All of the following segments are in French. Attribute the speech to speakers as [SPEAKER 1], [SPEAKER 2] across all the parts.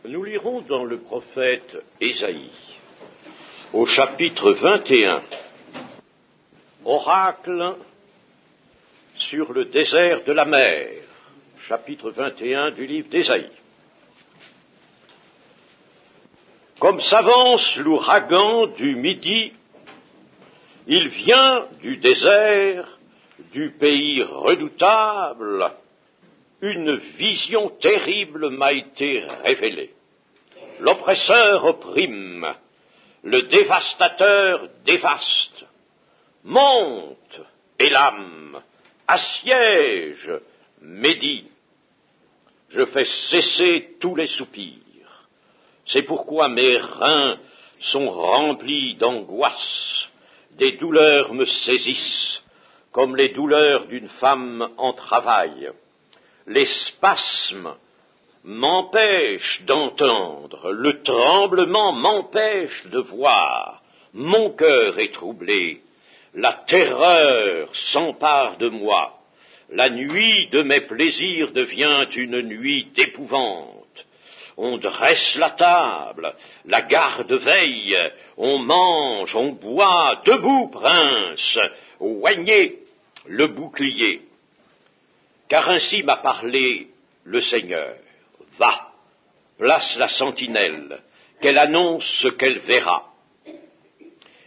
[SPEAKER 1] Nous lirons dans le prophète Ésaïe, au chapitre 21, oracle sur le désert de la mer, chapitre 21 du livre d'Ésaïe. Comme s'avance l'ouragan du midi, il vient du désert, du pays redoutable. Une vision terrible m'a été révélée. L'oppresseur opprime, le dévastateur dévaste. Monte, Élam, assiège, Médie. Je fais cesser tous les soupirs. C'est pourquoi mes reins sont remplis d'angoisse. Des douleurs me saisissent, comme les douleurs d'une femme en travail. Les spasmes m'empêchent d'entendre, le tremblement m'empêche de voir, mon cœur est troublé, la terreur s'empare de moi, la nuit de mes plaisirs devient une nuit d'épouvante. On dresse la table, la garde veille, on mange, on boit, debout, prince, oignez le bouclier. Car ainsi m'a parlé le Seigneur. Va, place la sentinelle, qu'elle annonce ce qu'elle verra.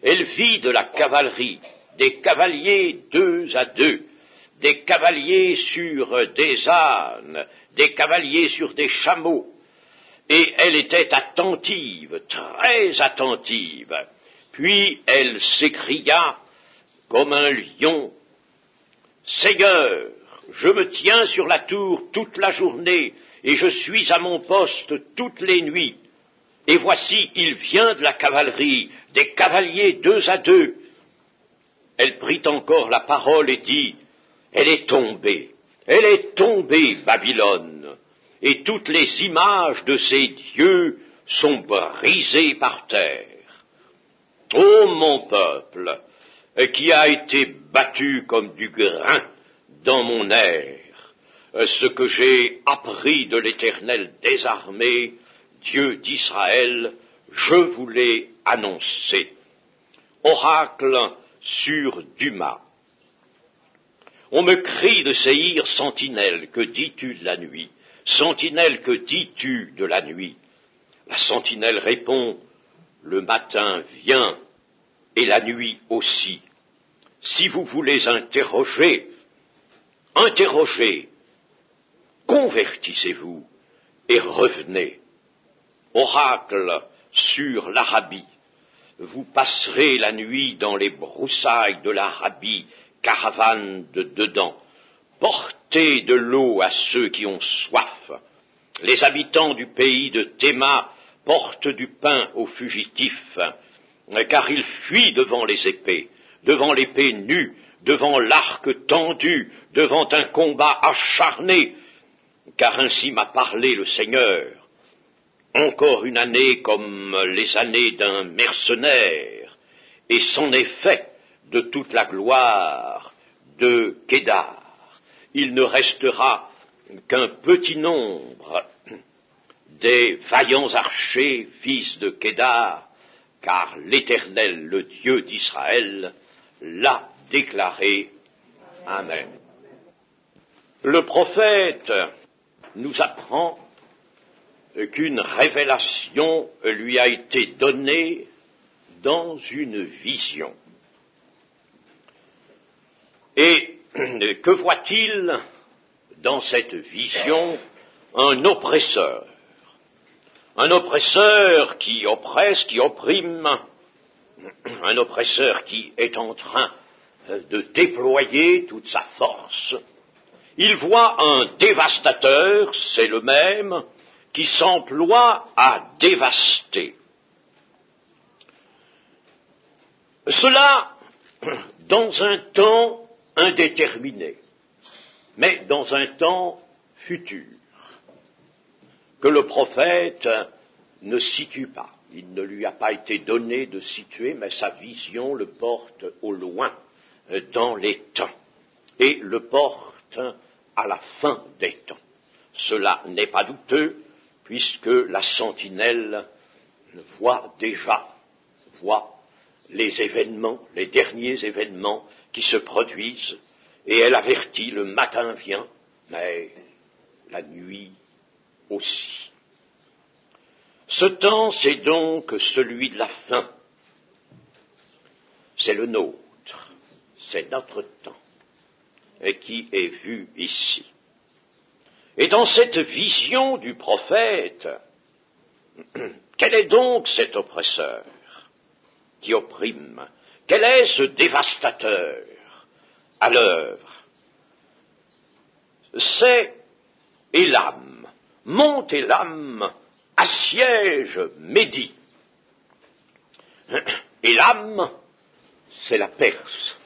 [SPEAKER 1] Elle vit de la cavalerie, des cavaliers 2 à 2, des cavaliers sur des ânes, des cavaliers sur des chameaux, et elle était attentive, très attentive. Puis elle s'écria comme un lion, « Seigneur, je me tiens sur la tour toute la journée, et je suis à mon poste toutes les nuits. Et voici, il vient de la cavalerie, des cavaliers 2 à 2. Elle prit encore la parole et dit, elle est tombée, Babylone, et toutes les images de ses dieux sont brisées par terre. Ô mon peuple, qui a été battu comme du grain dans mon air, ce que j'ai appris de l'Éternel des armées, Dieu d'Israël, je vous l'ai annoncé. Oracle sur Duma. On me crie de Séhir, sentinelle, que dis-tu de la nuit? Sentinelle, que dis-tu de la nuit? La sentinelle répond, le matin vient, et la nuit aussi. Si vous voulez interroger, convertissez-vous et revenez. Oracle sur l'Arabie, vous passerez la nuit dans les broussailles de l'Arabie, caravane de dedans. Portez de l'eau à ceux qui ont soif. Les habitants du pays de Théma portent du pain aux fugitifs, car ils fuient devant les épées, devant l'épée nue, devant l'arc tendu, devant un combat acharné, car ainsi m'a parlé le Seigneur. Encore une année comme les années d'un mercenaire, et c'en est fait de toute la gloire de Kédar. Il ne restera qu'un petit nombre des vaillants archers, fils de Kédar, car l'Éternel, le Dieu d'Israël, l'a déclaré. Amen. Le prophète nous apprend qu'une révélation lui a été donnée dans une vision. Et que voit-il dans cette vision? Un oppresseur qui oppresse, qui opprime, un oppresseur qui est en train de déployer toute sa force. Il voit un dévastateur, c'est le même, qui s'emploie à dévaster. Cela dans un temps indéterminé, mais dans un temps futur, que le prophète ne situe pas. Il ne lui a pas été donné de situer, mais sa vision le porte au loin, dans les temps, et le porte à la fin des temps. Cela n'est pas douteux, puisque la sentinelle voit les événements, les derniers événements qui se produisent, et elle avertit, le matin vient, mais la nuit aussi. Ce temps, c'est donc celui de la fin. C'est le nôtre, c'est notre temps, et qui est vu ici. Et dans cette vision du prophète, quel est donc cet oppresseur qui opprime? Quel est ce dévastateur à l'œuvre? C'est Élam, mont Élam, assiège Médie. Élam, c'est la Perse.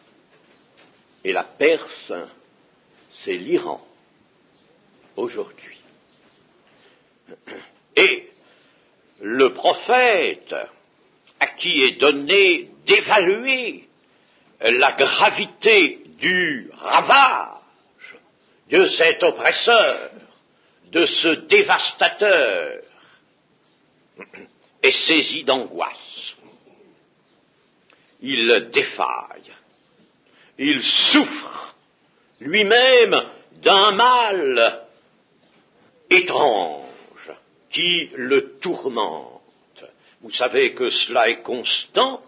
[SPEAKER 1] Et la Perse, c'est l'Iran, aujourd'hui. Et le prophète, à qui est donné d'évaluer la gravité du ravage de cet oppresseur, de ce dévastateur, est saisi d'angoisse. Il défaille, il souffre lui-même d'un mal étrange qui le tourmente. Vous savez que cela est constant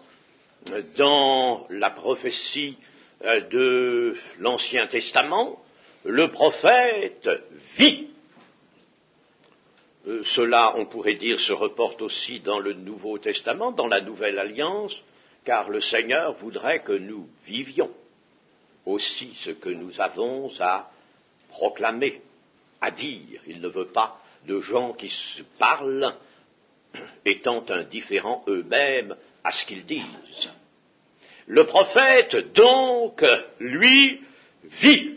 [SPEAKER 1] dans la prophétie de l'Ancien Testament. Le prophète vit. Cela, on pourrait dire, se reporte aussi dans le Nouveau Testament, dans la Nouvelle Alliance, car le Seigneur voudrait que nous vivions aussi ce que nous avons à proclamer, à dire. Il ne veut pas de gens qui se parlent, étant indifférents eux-mêmes à ce qu'ils disent. Le prophète, donc, lui, vit,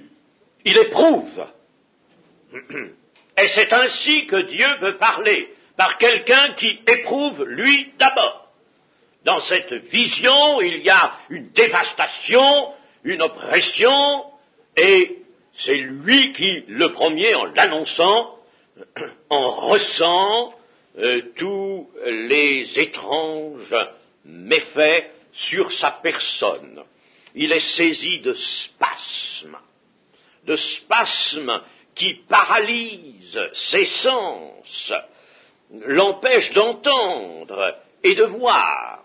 [SPEAKER 1] il éprouve. Et c'est ainsi que Dieu veut parler, par quelqu'un qui éprouve lui d'abord. Dans cette vision, il y a une dévastation, une oppression, et c'est lui qui, le premier, en l'annonçant, en ressent tous les étranges méfaits sur sa personne. Il est saisi de spasmes qui paralysent ses sens, l'empêchent d'entendre et de voir.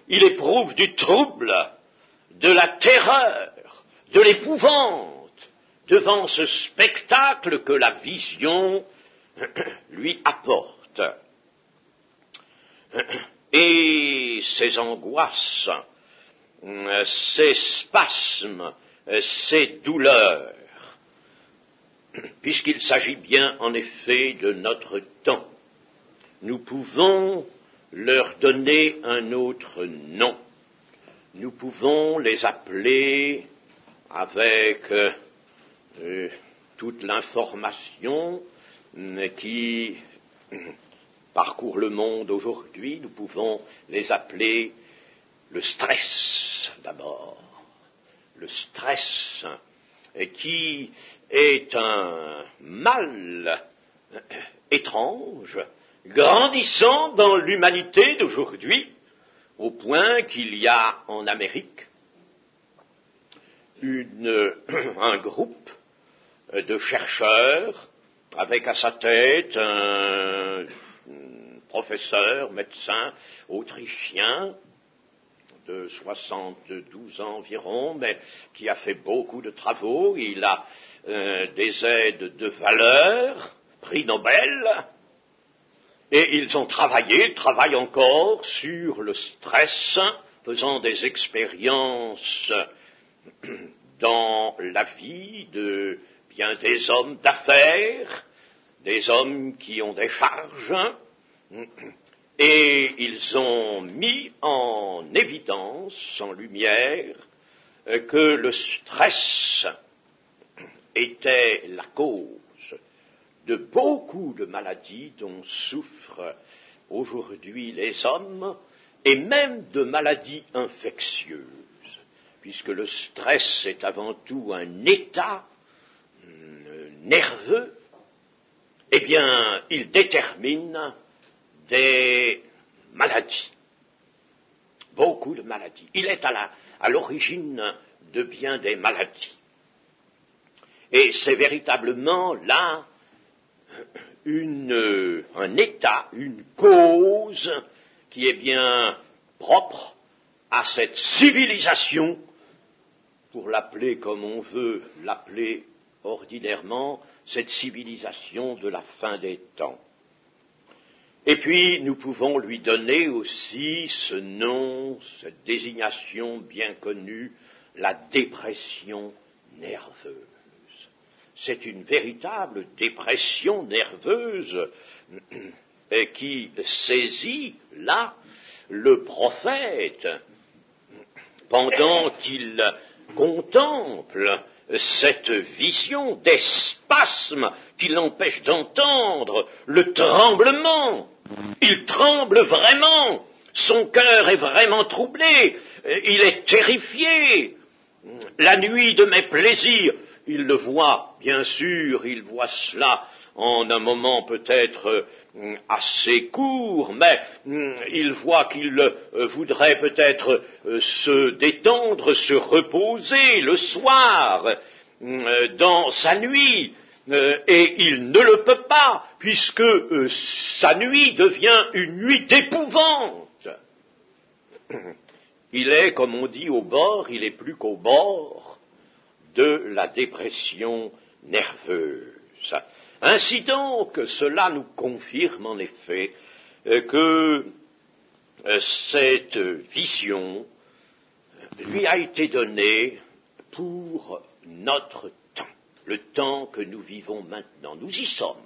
[SPEAKER 1] Il éprouve du trouble, de la terreur, de l'épouvante devant ce spectacle que la vision lui apporte. Et ces angoisses, ces spasmes, ces douleurs, puisqu'il s'agit bien en effet de notre temps, nous pouvons leur donner un autre nom. Nous pouvons les appeler avec toute l'information qui parcourt le monde aujourd'hui, nous pouvons les appeler le stress d'abord. Le stress qui est un mal étrange, grandissant dans l'humanité d'aujourd'hui, au point qu'il y a en Amérique un groupe de chercheurs avec à sa tête un professeur, médecin autrichien de 72 ans environ, mais qui a fait beaucoup de travaux. Il a des aides de valeur, prix Nobel, et ils travaillent encore sur le stress, faisant des expériences dans la vie de bien des hommes d'affaires, des hommes qui ont des charges, et ils ont mis en évidence, en lumière, que le stress était la cause de beaucoup de maladies dont souffrent aujourd'hui les hommes, et même de maladies infectieuses, puisque le stress est avant tout un état nerveux eh bien, il détermine des maladies, beaucoup de maladies. Il est à l'origine de bien des maladies. Et c'est véritablement là un état, une cause qui est bien propre à cette civilisation, pour l'appeler comme on veut l'appeler ordinairement, cette civilisation de la fin des temps. Et puis, nous pouvons lui donner aussi ce nom, cette désignation bien connue, la dépression nerveuse. C'est une véritable dépression nerveuse qui saisit là le prophète pendant qu'il contemple cette vision des spasmes qui l'empêchent d'entendre, le tremblement. Il tremble vraiment, son cœur est vraiment troublé, il est terrifié. La nuit de mes plaisirs, il le voit, bien sûr, il voit cela en un moment peut-être assez court, mais il voit qu'il voudrait peut-être se détendre, se reposer le soir dans sa nuit, et il ne le peut pas, puisque sa nuit devient une nuit d'épouvante. Il est, comme on dit, au bord, il est plus qu'au bord de la dépression nerveuse. Ainsi donc, cela nous confirme en effet que cette vision lui a été donnée pour notre temps, le temps que nous vivons maintenant. Nous y sommes,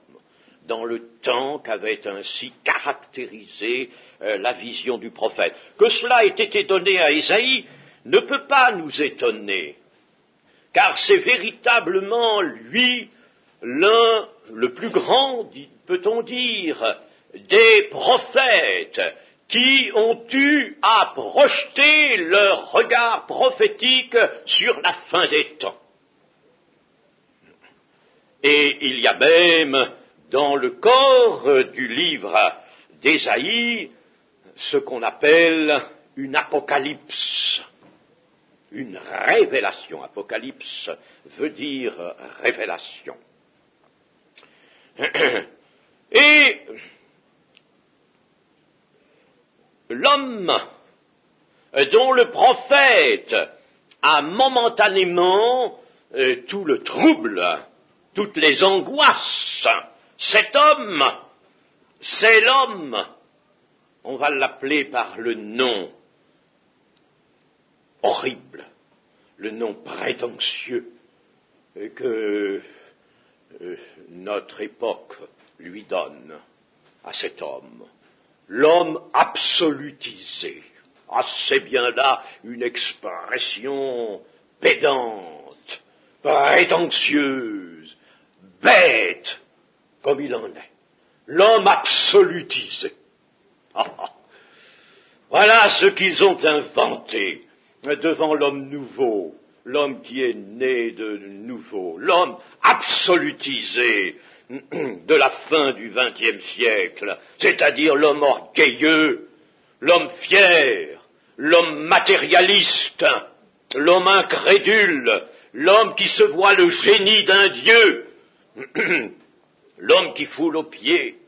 [SPEAKER 1] dans le temps qu'avait ainsi caractérisé la vision du prophète. Que cela ait été donné à Ésaïe ne peut pas nous étonner, car c'est véritablement lui le plus grand, peut-on dire, des prophètes qui ont eu à projeter leur regard prophétique sur la fin des temps. Et il y a même dans le corps du livre d'Ésaïe ce qu'on appelle une apocalypse, une révélation. Apocalypse veut dire révélation. Et l'homme dont le prophète a momentanément tout le trouble, toutes les angoisses, cet homme, c'est l'homme, on va l'appeler par le nom horrible, le nom prétentieux que notre époque lui donne à cet homme, l'homme absolutisé. Ah, c'est bien là une expression pédante, prétentieuse, bête, comme il en est. L'homme absolutisé. Voilà ce qu'ils ont inventé devant l'homme nouveau, l'homme qui est né de nouveau, l'homme absolutisé de la fin du XXe siècle, c'est-à-dire l'homme orgueilleux, l'homme fier, l'homme matérialiste, l'homme incrédule, l'homme qui se voit le génie d'un Dieu, l'homme qui foule aux pieds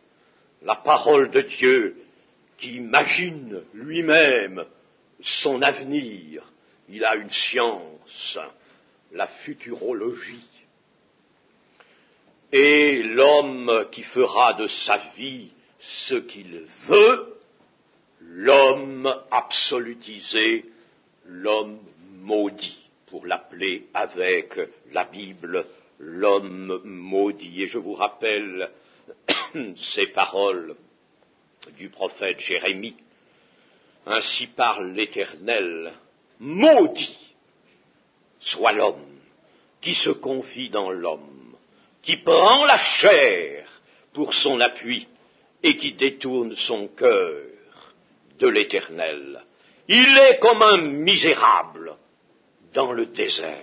[SPEAKER 1] la parole de Dieu, qui imagine lui-même son avenir. Il a une science, la futurologie. Et l'homme qui fera de sa vie ce qu'il veut, l'homme absolutisé, l'homme maudit, pour l'appeler avec la Bible l'homme maudit. Et je vous rappelle ces paroles du prophète Jérémie. Ainsi parle l'Éternel, maudit soit l'homme qui se confie dans l'homme, qui prend la chair pour son appui et qui détourne son cœur de l'Éternel. Il est comme un misérable dans le désert,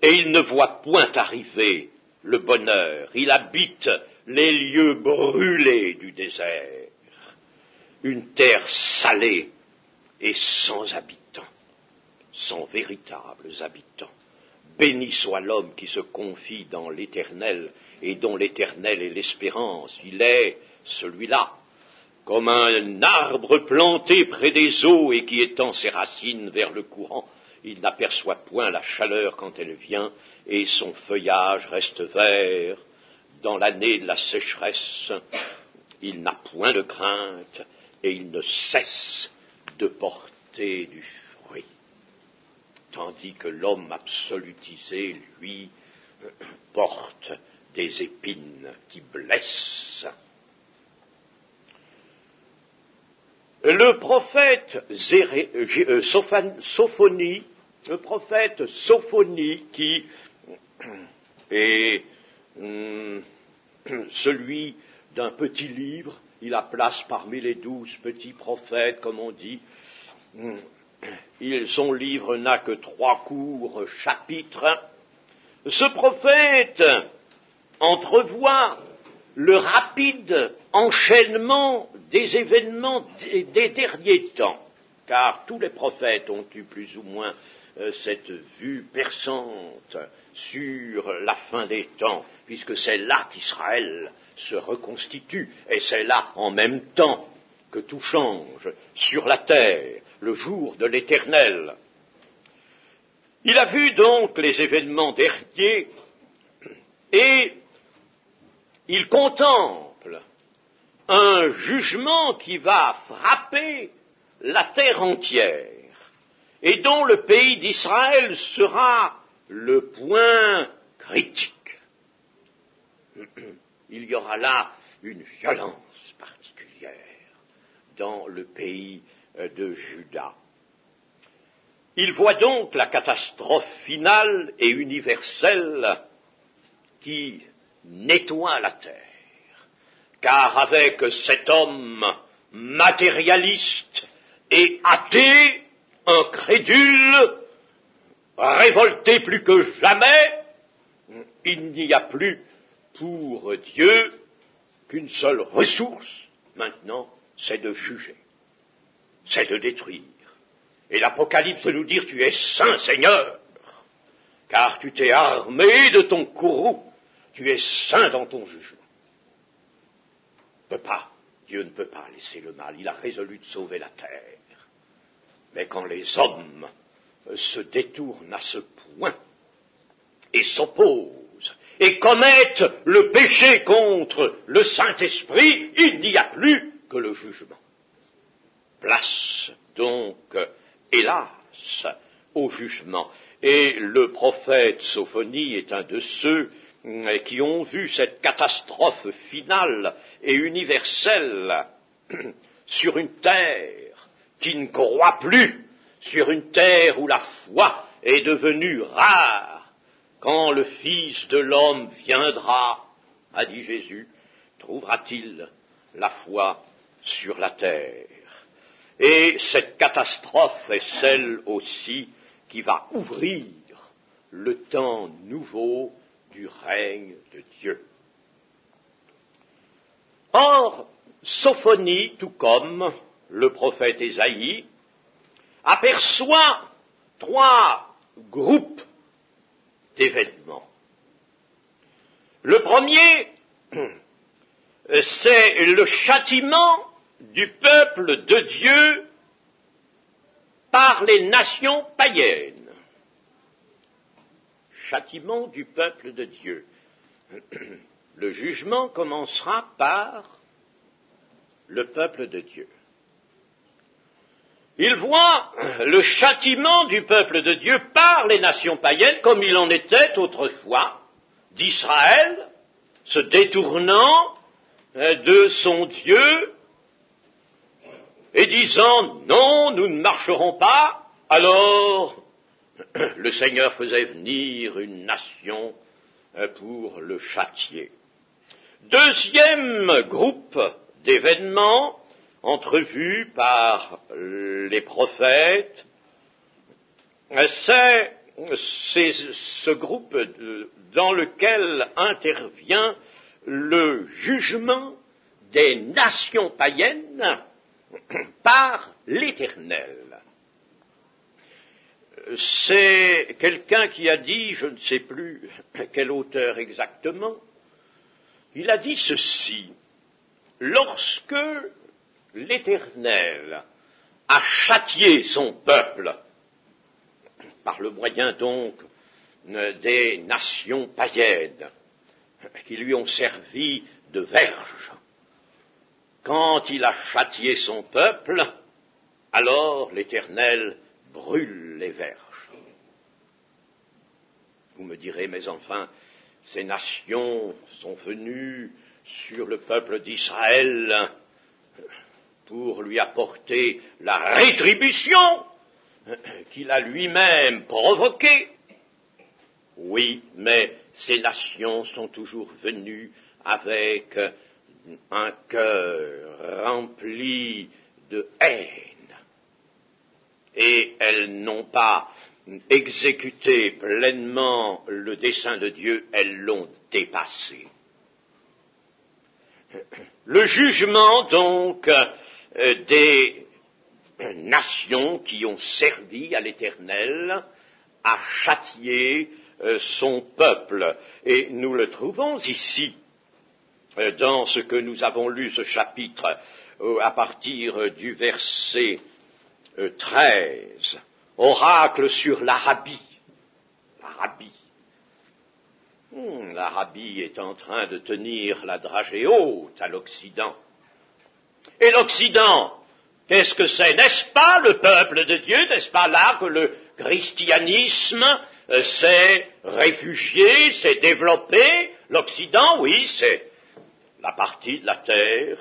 [SPEAKER 1] et il ne voit point arriver le bonheur, il habite les lieux brûlés du désert, une terre salée et sans habitants, sans véritables habitants. Béni soit l'homme qui se confie dans l'Éternel et dont l'Éternel est l'espérance. Il est celui-là, comme un arbre planté près des eaux et qui étend ses racines vers le courant. Il n'aperçoit point la chaleur quand elle vient, et son feuillage reste vert. Dans l'année de la sécheresse, il n'a point de crainte, et il ne cesse de porter du fruit. Tandis que l'homme absolutisé, lui, porte des épines qui blessent. Le prophète Sophonie, qui est celui d'un petit livre, il a place parmi les 12 petits prophètes, comme on dit. Son livre n'a que 3 courts chapitres. Ce prophète entrevoit le rapide enchaînement des événements des derniers temps, car tous les prophètes ont eu plus ou moins cette vue perçante sur la fin des temps, puisque c'est là qu'Israël se reconstitue, et c'est là en même temps que tout change sur la terre, le jour de l'Éternel. Il a vu donc les événements derniers, et il contemple un jugement qui va frapper la terre entière et dont le pays d'Israël sera le point critique. Il y aura là une violence particulière dans le pays de Juda. Il voit donc la catastrophe finale et universelle qui nettoie la terre, car avec cet homme matérialiste et athée, incrédule, révolté plus que jamais, il n'y a plus pour Dieu qu'une seule ressource maintenant, c'est de juger, c'est de détruire. Et l'Apocalypse nous dit, tu es saint Seigneur, car tu t'es armé de ton courroux, tu es saint dans ton jugement. Dieu ne peut pas laisser le mal, il a résolu de sauver la terre. Mais quand les hommes se détournent à ce point et s'opposent et commettent le péché contre le Saint-Esprit, il n'y a plus que le jugement. Place donc, hélas, au jugement. Et le prophète Sophonie est un de ceux qui ont vu cette catastrophe finale et universelle sur une terre qui ne croit plus, sur une terre où la foi est devenue rare. Quand le Fils de l'homme viendra, a dit Jésus, trouvera-t-il la foi sur la terre? Et cette catastrophe est celle aussi qui va ouvrir le temps nouveau du règne de Dieu. Or, Sophonie, tout comme le prophète Ésaïe, aperçoit 3 groupes d'événements. Le premier, c'est le châtiment du peuple de Dieu par les nations païennes. Châtiment du peuple de Dieu. Le jugement commencera par le peuple de Dieu. Il voit le châtiment du peuple de Dieu par les nations païennes, comme il en était autrefois, d'Israël, se détournant de son Dieu et disant « Non, nous ne marcherons pas », alors le Seigneur faisait venir une nation pour le châtier. Deuxième groupe d'événements entrevus par les prophètes, c'est c'est ce groupe dans lequel intervient le jugement des nations païennes par l'Éternel. C'est quelqu'un qui a dit, je ne sais plus quel auteur exactement, il a dit ceci: lorsque l'Éternel a châtié son peuple, par le moyen donc des nations païennes qui lui ont servi de verge, quand il a châtié son peuple, alors l'Éternel brûle les verges. Vous me direz, mais enfin, ces nations sont venues sur le peuple d'Israël pour lui apporter la rétribution qu'il a lui-même provoquée. Oui, mais ces nations sont toujours venues avec un cœur rempli de haine. Et elles n'ont pas exécuté pleinement le dessein de Dieu, elles l'ont dépassé. Le jugement, donc, des nations qui ont servi à l'Éternel a châtié son peuple. Et nous le trouvons ici, dans ce que nous avons lu, ce chapitre, à partir du verset 13, oracle sur l'Arabie. L'Arabie. L'Arabie est en train de tenir la dragée haute à l'Occident. Et l'Occident, qu'est-ce que c'est? N'est-ce pas le peuple de Dieu? N'est-ce pas là que le christianisme s'est réfugié, s'est développé? L'Occident, oui, c'est la partie de la terre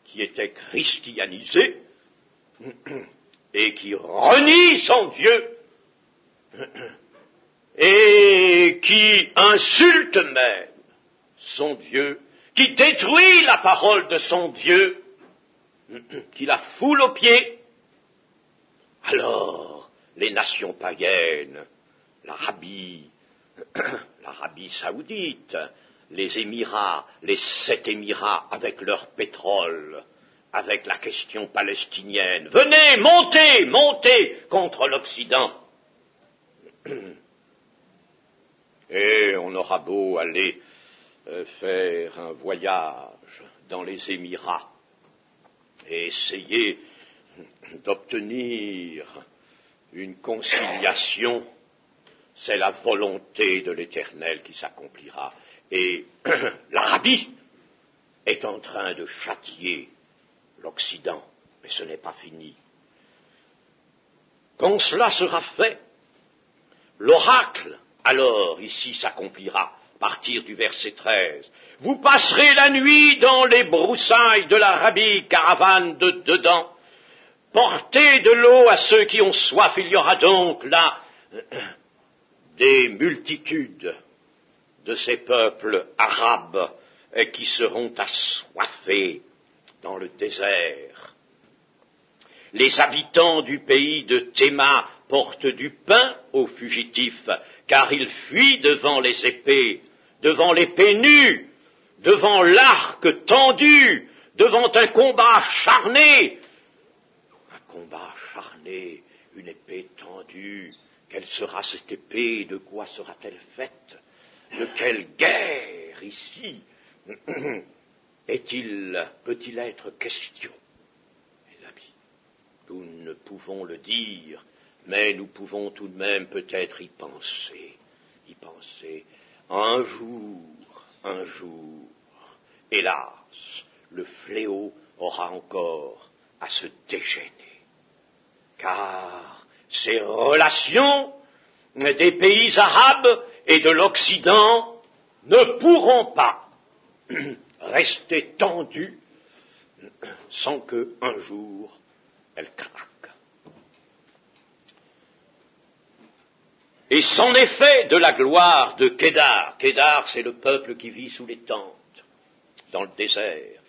[SPEAKER 1] qui était christianisée et qui renie son Dieu et qui insulte même son Dieu, qui détruit la parole de son Dieu, qui la foule aux pieds. Alors, les nations païennes, l'Arabie saoudite, les Émirats, les 7 Émirats avec leur pétrole, avec la question palestinienne, venez, montez contre l'Occident. Et on aura beau aller faire un voyage dans les Émirats et essayer d'obtenir une conciliation, c'est la volonté de l'Éternel qui s'accomplira. Et l'Arabie est en train de châtier l'Occident, mais ce n'est pas fini. Quand cela sera fait, l'oracle, alors, ici s'accomplira, à partir du verset 13. Vous passerez la nuit dans les broussailles de l'Arabie, caravane de dedans. Portez de l'eau à ceux qui ont soif. Il y aura donc là des multitudes de ces peuples arabes qui seront assoiffés dans le désert. Les habitants du pays de Théma portent du pain aux fugitifs, car ils fuient devant les épées, devant l'épée nue, devant l'arc tendu, devant un combat acharné. Un combat acharné, une épée tendue. Quelle sera cette épée? De quoi sera-t-elle faite? De quelle guerre ici peut-il être question? Mes amis, nous ne pouvons le dire, mais nous pouvons tout de même peut-être y penser. Un jour, hélas, le fléau aura encore à se déchaîner. Car ces relations des pays arabes et de l'Occident ne pourront pas rester tendues sans qu'un jour elles craquent. Et c'en est fait de la gloire de Kédar. Kédar, c'est le peuple qui vit sous les tentes, dans le désert.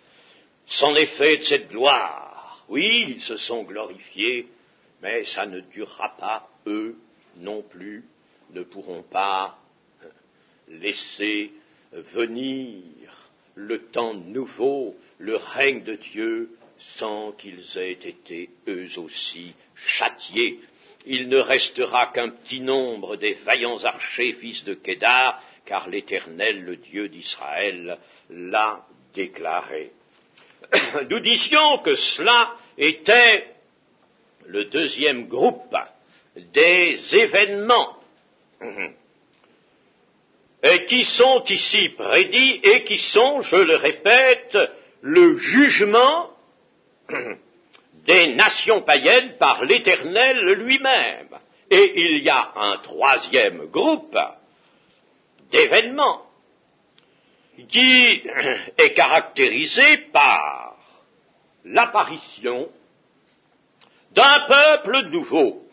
[SPEAKER 1] C'en est fait de cette gloire. Oui, ils se sont glorifiés, mais ça ne durera pas, eux non plus, ne pourront pas laisser venir le temps nouveau, le règne de Dieu, sans qu'ils aient été eux aussi châtiés. Il ne restera qu'un petit nombre des vaillants archers, fils de Kédar, car l'Éternel, le Dieu d'Israël, l'a déclaré. Nous disions que cela était le deuxième groupe des événements qui sont ici prédits et qui sont, je le répète, le jugement des nations païennes par l'Éternel lui-même. Et il y a un troisième groupe d'événements qui est caractérisé par l'apparition d'un peuple nouveau,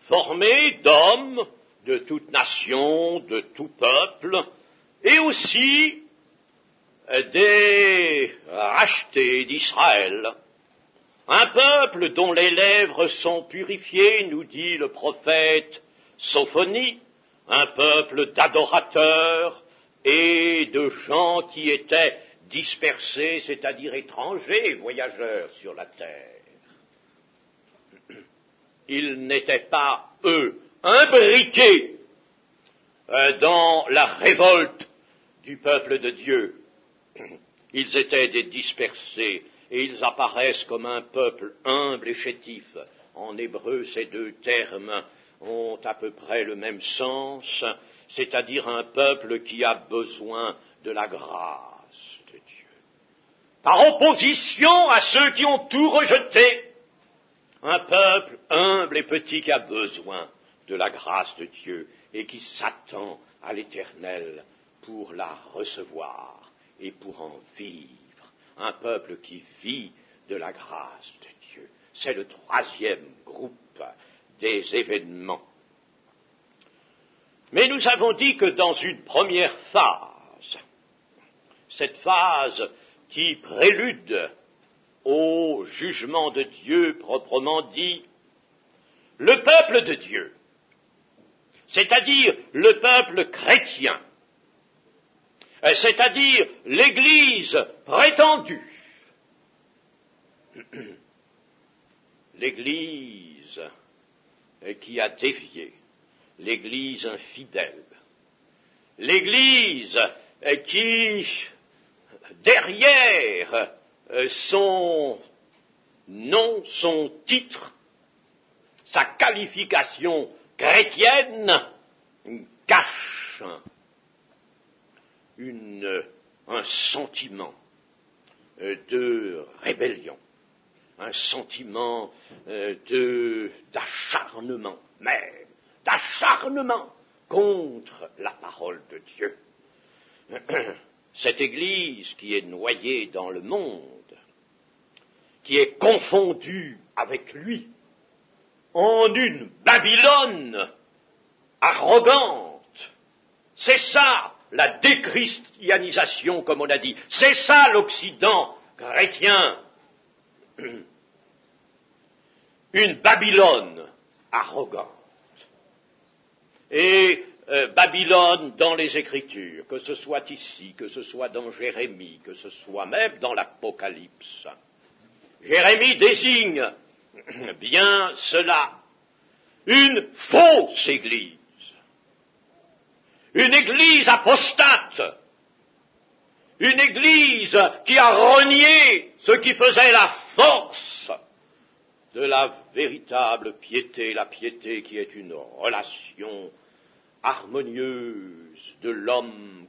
[SPEAKER 1] formé d'hommes de toute nation, de tout peuple, et aussi des rachetés d'Israël. Un peuple dont les lèvres sont purifiées, nous dit le prophète Sophonie, un peuple d'adorateurs et de gens qui étaient dispersés, c'est-à-dire étrangers et voyageurs sur la terre. Ils n'étaient pas, eux, imbriqués dans la révolte du peuple de Dieu. Ils étaient des dispersés et ils apparaissent comme un peuple humble et chétif. En hébreu, ces deux termes ont à peu près le même sens, c'est-à-dire un peuple qui a besoin de la grâce de Dieu. Par opposition à ceux qui ont tout rejeté, un peuple humble et petit qui a besoin de la grâce de Dieu et qui s'attend à l'Éternel pour la recevoir et pour en vivre. Un peuple qui vit de la grâce de Dieu. C'est le troisième groupe des événements. Mais nous avons dit que dans une première phase, cette phase qui prélude au jugement de Dieu proprement dit, le peuple de Dieu, c'est-à-dire le peuple chrétien, c'est-à-dire l'Église prétendue, l'Église qui a dévié, l'Église infidèle, l'Église qui, derrière son nom, son titre, sa qualification chrétienne, cache un sentiment de rébellion, un sentiment d'acharnement même, d'acharnement contre la parole de Dieu. Cette Église qui est noyée dans le monde, qui est confondue avec lui en une Babylone arrogante, c'est ça la déchristianisation, comme on a dit, c'est ça l'Occident chrétien, une Babylone arrogante. Et Babylone dans les Écritures, que ce soit ici, que ce soit dans Jérémie, que ce soit même dans l'Apocalypse. Jérémie désigne bien cela, une fausse Église, une Église apostate, une Église qui a renié ce qui faisait la force de la véritable piété, la piété qui est une relation harmonieuse de l'homme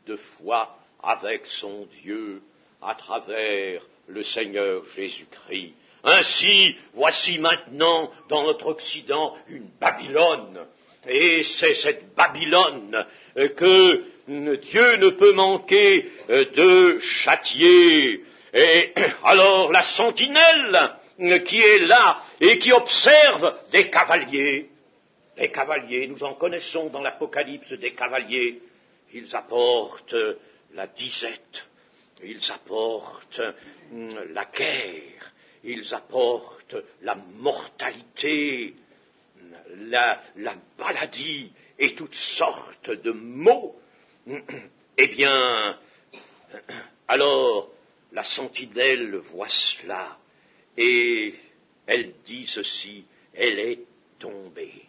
[SPEAKER 1] de foi avec son Dieu à travers le Seigneur Jésus-Christ. Ainsi, voici maintenant dans notre Occident une Babylone, et c'est cette Babylone que Dieu ne peut manquer de châtier. Et alors la sentinelle qui est là et qui observe des cavaliers, les cavaliers, nous en connaissons dans l'Apocalypse des cavaliers, ils apportent la disette, ils apportent la guerre, ils apportent la mortalité, la maladie et toutes sortes de maux, eh bien, alors la sentinelle voit cela et elle dit ceci: elle est tombée,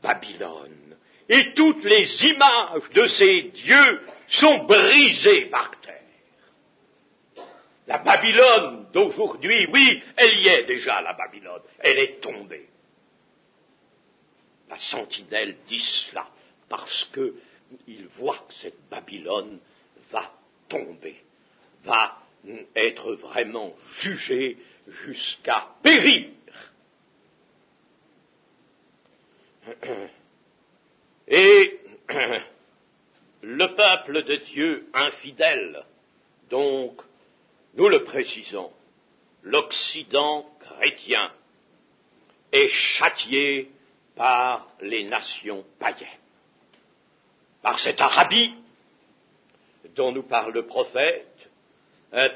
[SPEAKER 1] Babylone, et toutes les images de ces dieux sont brisées par terre. La Babylone d'aujourd'hui, oui, elle y est déjà, la Babylone, elle est tombée. La sentinelle dit cela parce qu'il voit que cette Babylone va tomber, va être vraiment jugée jusqu'à périr. Et le peuple de Dieu infidèle, donc, nous le précisons, l'Occident chrétien est châtié par les nations païennes, par cette Arabie dont nous parle le prophète,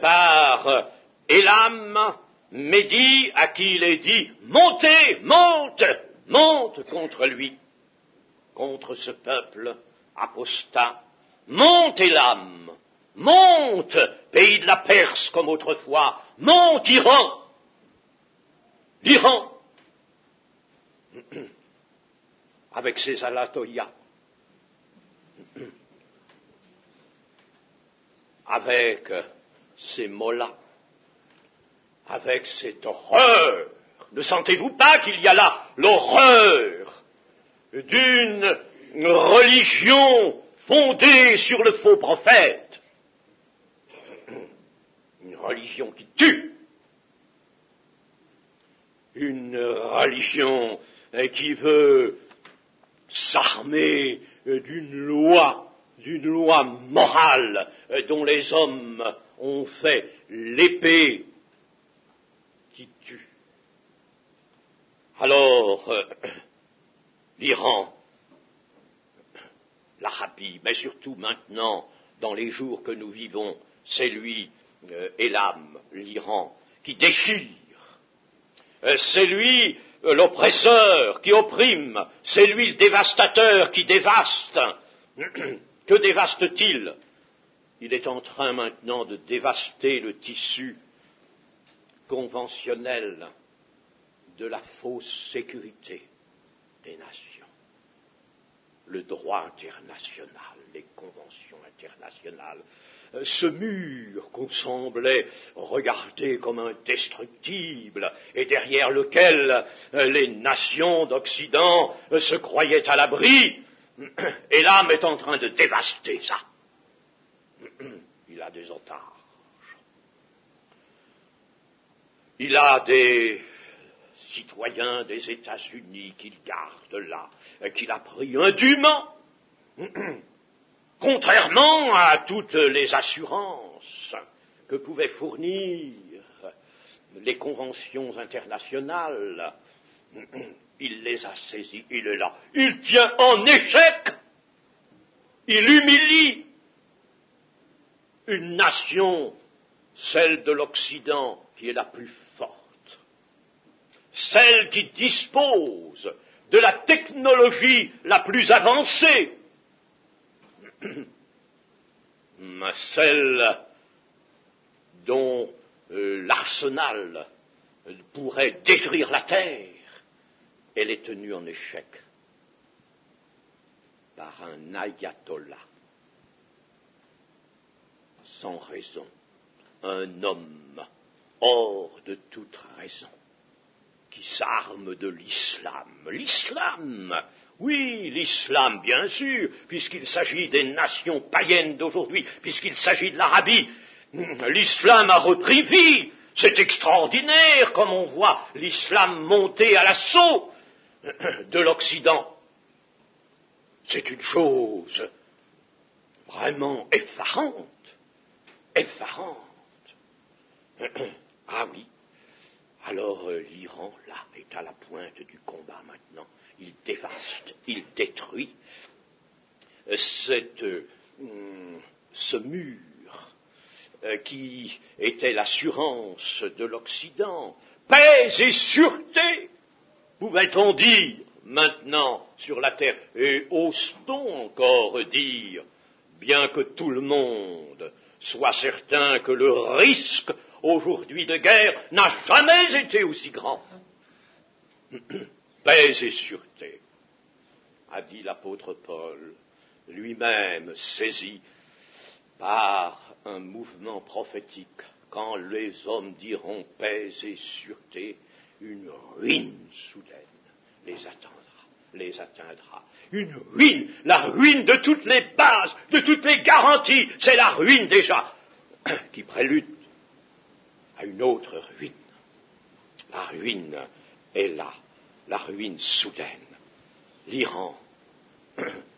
[SPEAKER 1] par Élam, Médie, à qui il est dit: montez, monte contre lui, contre ce peuple apostat. Monte Élam, monte, pays de la Perse comme autrefois, monte Iran, l'Iran, avec ses Alatoyas, avec ses mollahs, avec cette horreur. Ne sentez-vous pas qu'il y a là l'horreur d'une religion fondée sur le faux prophète, une religion qui tue, une religion qui veut s'armer d'une loi morale dont les hommes ont fait l'épée qui tue. Alors, l'Iran, l'Arabie, mais surtout maintenant, dans les jours que nous vivons, c'est lui, Élam, l'Iran, qui déchire. C'est lui l'oppresseur qui opprime, c'est lui le dévastateur qui dévaste. Que dévaste-t-il? Il est en train maintenant de dévaster le tissu conventionnel de la fausse sécurité des nations. Le droit international, les conventions internationales, ce mur qu'on semblait regarder comme indestructible et derrière lequel les nations d'Occident se croyaient à l'abri, et l'âme est en train de dévaster ça. Il a des otages. Il a des citoyens des États-Unis qu'il garde là, qu'il a pris indûment, contrairement à toutes les assurances que pouvaient fournir les conventions internationales. Il les a saisis, il est là, il tient en échec, il humilie une nation, celle de l'Occident, qui est la plus forte, celle qui dispose de la technologie la plus avancée, celle dont l'arsenal pourrait détruire la terre. Elle est tenue en échec par un ayatollah, sans raison, un homme hors de toute raison, qui s'arme de l'islam. L'islam, oui, l'islam, bien sûr, puisqu'il s'agit des nations païennes d'aujourd'hui, puisqu'il s'agit de l'Arabie. L'islam a repris vie. C'est extraordinaire comme on voit l'islam monter à l'assaut de l'Occident. C'est une chose vraiment effarante. Ah oui. Alors l'Iran, là, est à la pointe du combat maintenant. Il dévaste, il détruit. Ce mur qui était l'assurance de l'Occident, paix et sûreté Pouvait-on dire maintenant sur la terre, et ose-t-on encore dire, bien que tout le monde soit certain que le risque aujourd'hui de guerre n'a jamais été aussi grand. Paix et sûreté, a dit l'apôtre Paul, lui-même saisi par un mouvement prophétique. Quand les hommes diront paix et sûreté, une ruine soudaine les atteindra. Une ruine, la ruine de toutes les bases, de toutes les garanties, c'est la ruine déjà, qui prélude à une autre ruine. La ruine est là, la ruine soudaine. L'Iran,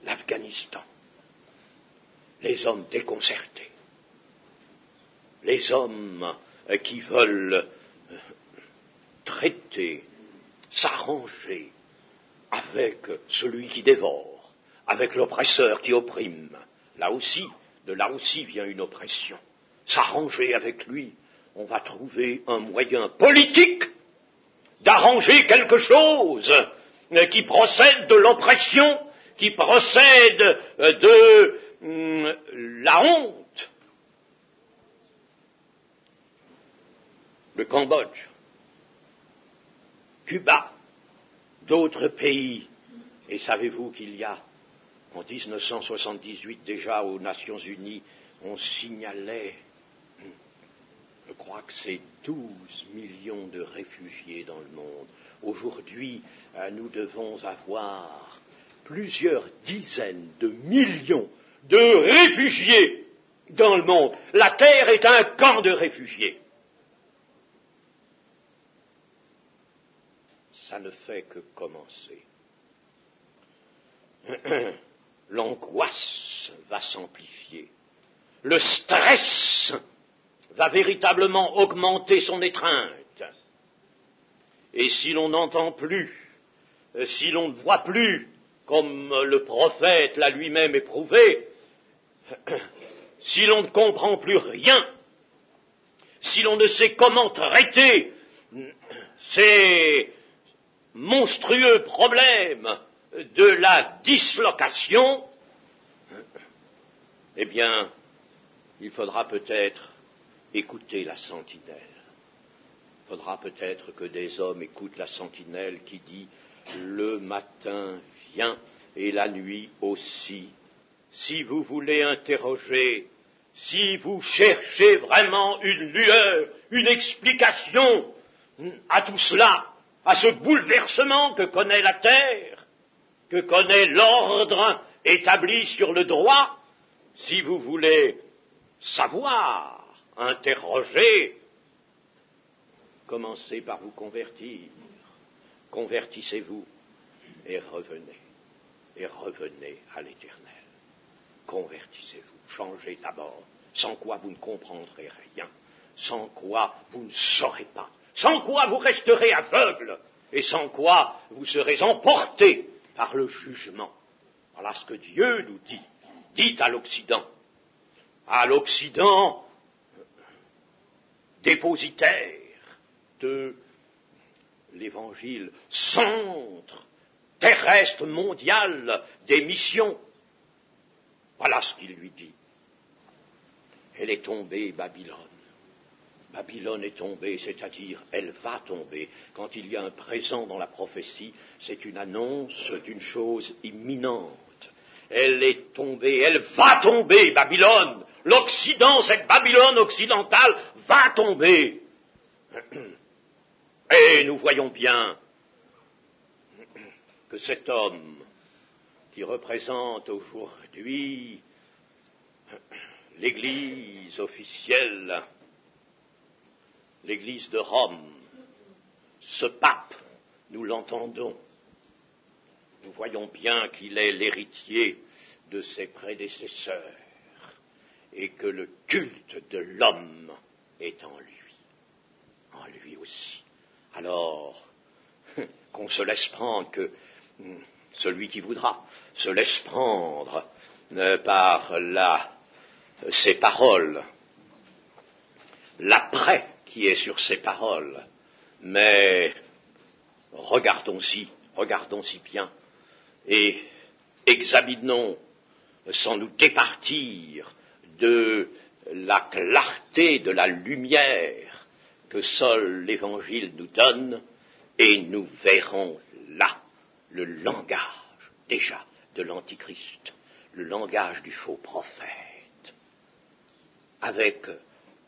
[SPEAKER 1] l'Afghanistan, les hommes déconcertés, les hommes qui veulent traiter, s'arranger avec celui qui dévore, avec l'oppresseur qui opprime. De là aussi vient une oppression. S'arranger avec lui, on va trouver un moyen politique d'arranger quelque chose qui procède de l'oppression, qui procède de la honte. Le Cambodge, Cuba, d'autres pays. Et savez-vous qu'il y a, en 1978 déjà, aux Nations Unies, on signalait, je crois que c'est 12 millions de réfugiés dans le monde. Aujourd'hui, nous devons avoir plusieurs dizaines de millions de réfugiés dans le monde. La Terre est un camp de réfugiés. Ça ne fait que commencer. L'angoisse va s'amplifier. Le stress va véritablement augmenter son étreinte. Et si l'on n'entend plus, si l'on ne voit plus, comme le prophète l'a lui-même éprouvé, si l'on ne comprend plus rien, si l'on ne sait comment traiter ces monstrueux problème de la dislocation, eh bien, il faudra peut-être écouter la sentinelle. Il faudra peut-être que des hommes écoutent la sentinelle qui dit « Le matin vient et la nuit aussi ». Si vous voulez interroger, si vous cherchez vraiment une lueur, une explication à tout cela, à ce bouleversement que connaît la terre, que connaît l'ordre établi sur le droit, si vous voulez savoir, interroger, commencez par vous convertir. Convertissez-vous et revenez à l'Éternel. Convertissez-vous, changez d'abord, sans quoi vous ne comprendrez rien, sans quoi vous ne saurez pas, sans quoi vous resterez aveugle, et sans quoi vous serez emportés par le jugement. Voilà ce que Dieu nous dit. Dites à l'Occident dépositaire de l'Évangile, centre terrestre mondial des missions. Voilà ce qu'il lui dit. Elle est tombée, Babylone. Babylone est tombée, c'est-à-dire elle va tomber. Quand il y a un présent dans la prophétie, c'est une annonce d'une chose imminente. Elle est tombée, elle va tomber, Babylone. L'Occident, cette Babylone occidentale, va tomber. Et nous voyons bien que cet homme qui représente aujourd'hui l'Église officielle, l'Église de Rome, ce pape, nous l'entendons, nous voyons bien qu'il est l'héritier de ses prédécesseurs et que le culte de l'homme est en lui aussi. Alors, qu'on se laisse prendre, que celui qui voudra se laisse prendre par ces paroles, l'après qui est sur ces paroles, mais regardons-y bien, et examinons sans nous départir de la clarté, de la lumière que seul l'Évangile nous donne, et nous verrons là le langage déjà de l'Antichrist, le langage du faux prophète, avec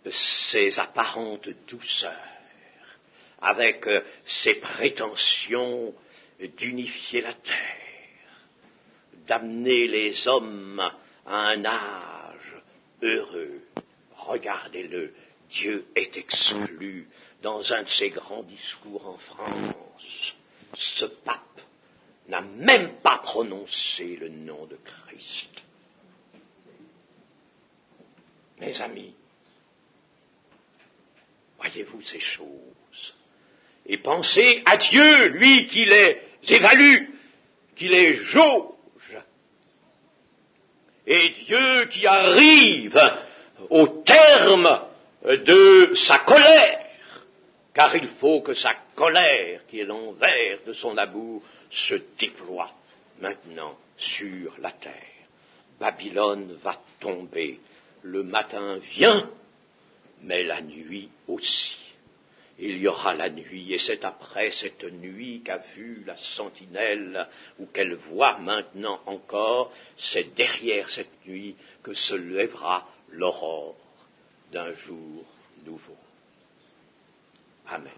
[SPEAKER 1] ses apparentes douceurs, avec ses prétentions d'unifier la terre, d'amener les hommes à un âge heureux. Regardez-le, Dieu est exclu dans un de ses grands discours en France. Ce pape n'a même pas prononcé le nom de Christ. Mes amis, voyez-vous ces choses et pensez à Dieu, lui qui les évalue, qui les jauge, et Dieu qui arrive au terme de sa colère, car il faut que sa colère, qui est l'envers de son amour, se déploie maintenant sur la terre. Babylone va tomber, le matin vient, mais la nuit aussi. Il y aura la nuit, et c'est après cette nuit qu'a vue la sentinelle, ou qu'elle voit maintenant encore, c'est derrière cette nuit que se lèvera l'aurore d'un jour nouveau. Amen.